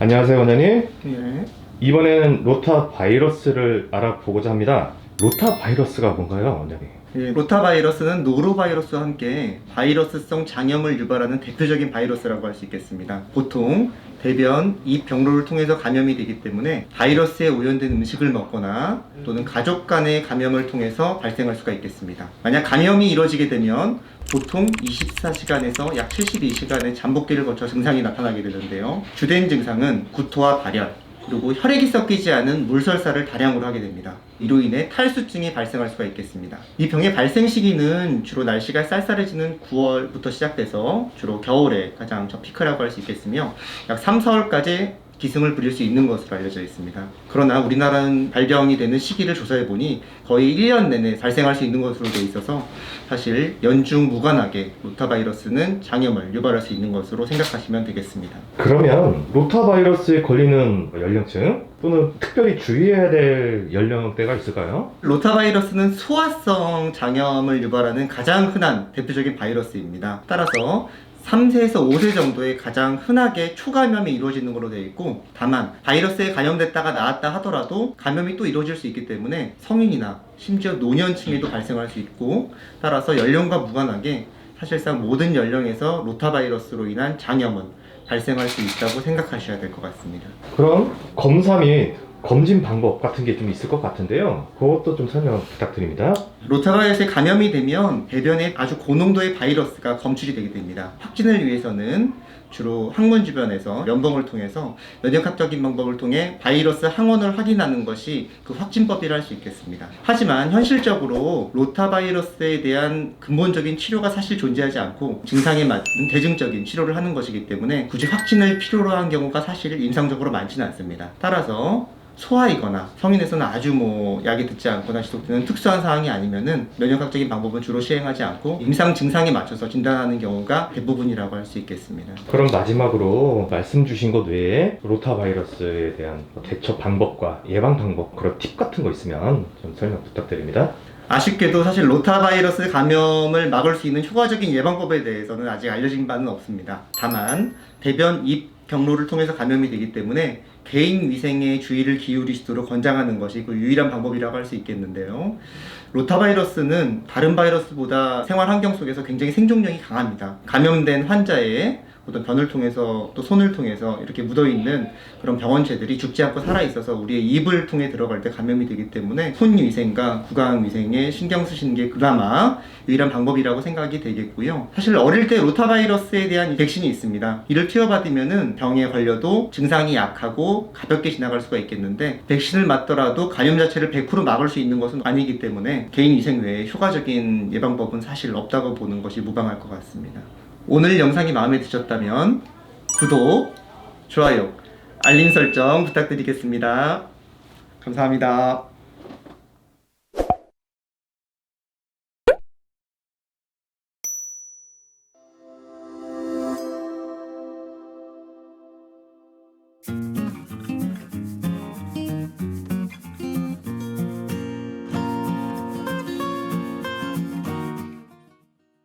안녕하세요, 원장님. 예. 이번에는 로타 바이러스를 알아보고자 합니다. 로타 바이러스가 뭔가요, 원장님? 예, 로타바이러스는 노로바이러스와 함께 바이러스성 장염을 유발하는 대표적인 바이러스라고 할 수 있겠습니다. 보통 대변, 입 병로를 통해서 감염이 되기 때문에 바이러스에 오염된 음식을 먹거나 또는 가족 간의 감염을 통해서 발생할 수가 있겠습니다. 만약 감염이 이루어지게 되면 보통 24시간에서 약 72시간의 잠복기를 거쳐 증상이 나타나게 되는데요. 주된 증상은 구토와 발열, 그리고 혈액이 섞이지 않은 물설사를 다량으로 하게 됩니다. 이로 인해 탈수증이 발생할 수가 있겠습니다. 이 병의 발생 시기는 주로 날씨가 쌀쌀해지는 9월부터 시작돼서 주로 겨울에 가장 피크라고 할 수 있겠으며 약 3, 4월까지 기승을 부릴 수 있는 것으로 알려져 있습니다. 그러나 우리나라는 발병이 되는 시기를 조사해 보니 거의 1년 내내 발생할 수 있는 것으로 되어 있어서 사실 연중 무관하게 로타바이러스는 장염을 유발할 수 있는 것으로 생각하시면 되겠습니다. 그러면 로타 바이러스에 걸리는 연령층 또는 특별히 주의해야 될 연령대가 있을까요? 로타바이러스는 소아성 장염을 유발하는 가장 흔한 대표적인 바이러스입니다. 따라서 3세에서 5세 정도에 가장 흔하게 초감염이 이루어지는 것으로 되어 있고, 다만 바이러스에 감염됐다가 나았다 하더라도 감염이 또 이루어질 수 있기 때문에 성인이나 심지어 노년층에도 발생할 수 있고, 따라서 연령과 무관하게 사실상 모든 연령에서 로타바이러스로 인한 장염은 발생할 수 있다고 생각하셔야 될 것 같습니다. 그럼 검사 및 검진 방법 같은 게 좀 있을 것 같은데요. 그것도 좀 설명 부탁드립니다. 로타바이러스에 감염이 되면 배변에 아주 고농도의 바이러스가 검출이 되게 됩니다. 확진을 위해서는 주로 항문 주변에서 면봉을 통해서 면역학적인 방법을 통해 바이러스 항원을 확인하는 것이 그 확진법이라 할 수 있겠습니다. 하지만 현실적으로 로타바이러스에 대한 근본적인 치료가 사실 존재하지 않고 증상에 맞는 대증적인 치료를 하는 것이기 때문에 굳이 확진을 필요로 한 경우가 사실 임상적으로 많지는 않습니다. 따라서 소아이거나 성인에서는 아주 약이 듣지 않거나 지속되는 특수한 사항이 아니면은 면역학적인 방법은 주로 시행하지 않고 임상 증상에 맞춰서 진단하는 경우가 대부분이라고 할 수 있겠습니다. 그럼 마지막으로 말씀 주신 것 외에 로타 바이러스에 대한 대처 방법과 예방 방법, 그런 팁 같은 거 있으면 좀 설명 부탁드립니다. 아쉽게도 사실 로타바이러스 감염을 막을 수 있는 효과적인 예방법에 대해서는 아직 알려진 바는 없습니다. 다만 대변, 입, 경로를 통해서 감염이 되기 때문에 개인 위생에 주의를 기울이시도록 권장하는 것이 그 유일한 방법이라고 할 수 있겠는데요. 로타바이러스는 다른 바이러스보다 생활 환경 속에서 굉장히 생존력이 강합니다. 감염된 환자의 어떤 변을 통해서 또 손을 통해서 이렇게 묻어있는 그런 병원체들이 죽지 않고 살아있어서 우리의 입을 통해 들어갈 때 감염이 되기 때문에 손 위생과 구강 위생에 신경 쓰시는 게 그나마 유일한 방법이라고 생각이 되겠고요. 사실 어릴 때 로타바이러스에 대한 백신이 있습니다. 이를 투여받으면은 병에 걸려도 증상이 약하고 가볍게 지나갈 수가 있겠는데, 백신을 맞더라도 감염 자체를 100% 막을 수 있는 것은 아니기 때문에 개인 위생 외에 효과적인 예방법은 사실 없다고 보는 것이 무방할 것 같습니다. 오늘 영상이 마음에 드셨다면 구독, 좋아요, 알림 설정 부탁드리겠습니다. 감사합니다.